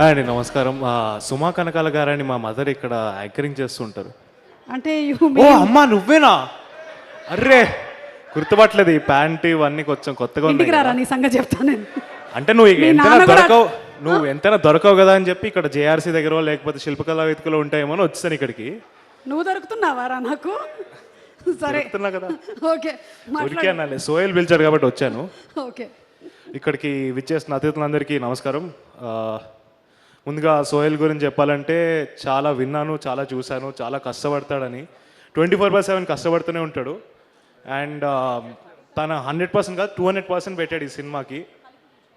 అండి నమస్కారం. సుమా కనకాల గారని మా మదర్ ఇక్కడ యాంకరింగ్ చేస్తుంటారు. అంటే ఓ అమ్మా నువ్వేనా? అర్రే గుర్తుపట్టలేదు. ఈ ప్యాంట్ ఇవన్నీ కొంచెం కొత్తగా ఉన్నాయి ఇంటికి రారా కదా. నీ సంగతి చెప్తాను నేను. అంటే నువ్వు మీ ఎంతైనా నాన్న కూడా- దొరకవు, నువ్వు ఎంతైనా దొరకవు కదా అని చెప్పి ఇక్కడ జేఆర్సీ దగ్గర లేకపోతే శిల్పకళా వేదికలో ఉంటాయేమో అని వచ్చాను ఇక్కడికి. నువ్వు దొరుకుతున్నావారా నాకు? సరే చెప్తున్నా కదా, ఓకే ఊరికే అన్నాలే. సోయల్ పిలిచారు కాబట్టి వచ్చాను. ఓకే ఇక్కడికి విచ్చేసిన అతిథులందరికీ నమస్కారం. ముందుగా సోహెల్ గురించి చెప్పాలంటే చాలా విన్నాను, చాలా చూశాను. చాలా కష్టపడతాడని, 24/7 కష్టపడుతూనే ఉంటాడు. అండ్ తన 100% కాదు 200% పెట్టాడు ఈ సినిమాకి.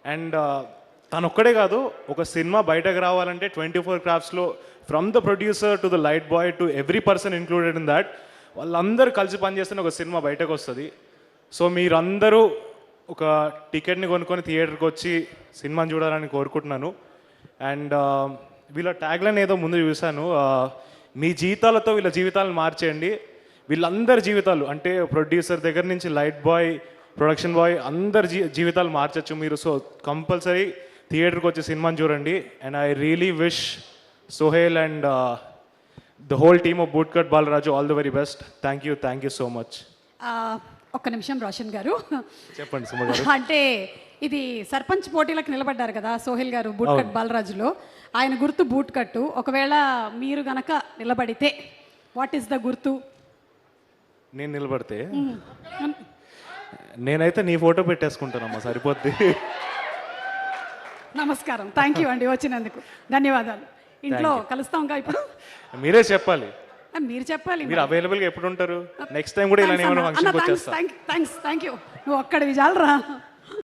అండ్ తను ఒక్కడే కాదు, ఒక సినిమా బయటకు రావాలంటే 24 క్రాఫ్ట్స్లో from the producer to the light boy to every person included in that, వాళ్ళందరూ కలిసి పనిచేస్తేనే ఒక సినిమా బయటకు వస్తుంది. సో మీరందరూ ఒక టికెట్ని కొనుక్కొని థియేటర్కి వచ్చి సినిమాని చూడాలని కోరుకుంటున్నాను. అండ్ వీళ్ళ ట్యాగ్లైన్ ఏదో ముందు చూశాను, మీ జీవితాలతో వీళ్ళ జీవితాలను మార్చేయండి. వీళ్ళందరి జీవితాలు అంటే ప్రొడ్యూసర్ దగ్గర నుంచి లైట్ బాయ్, ప్రొడక్షన్ బాయ్, అందరి జీవితాలు మార్చచ్చు మీరు. సో కంపల్సరీ థియేటర్కి వచ్చి సినిమాని చూడండి. And I really wish Sohel and the whole team of Bootcut Balaraju all the very best. Thank you so much. ఒక్క నిమిషం రోషన్ గారు. చెప్పండి సుమ గారు. అంటే ఇది సర్పంచ్ పోటీలకు నిలబడ్డారు కదా సోహెల్ గారు బూట్కట్ బాలరాజులో. ఆయన గుర్తు బూట్ కట్టు. ఒకవేళ మీరు గనక నిలబడితే వాట్ ఈస్ ద గుర్తు? నేను నిలబడితే నేనైతే నీ ఫోటో పెట్టేసుకుంటానమ్మా, సరిపోద్ది. నమస్కారం, థ్యాంక్ యూ అండి వచ్చినందుకు, ధన్యవాదాలు. ఇంట్లో కలుస్తాంగా ఇప్పుడు. మీరే చెప్పాలి, మీరు చెప్పాలి. మీరు అవైలబుల్గా ఎప్పుడు ఉంటారు? నెక్స్ట్ టైం కూడా ఇలా ఏమైనా ఫంక్షన్కి వచ్చేస్తా. థ్యాంక్ యూ, నువ్వు అక్కడివి చాలరా.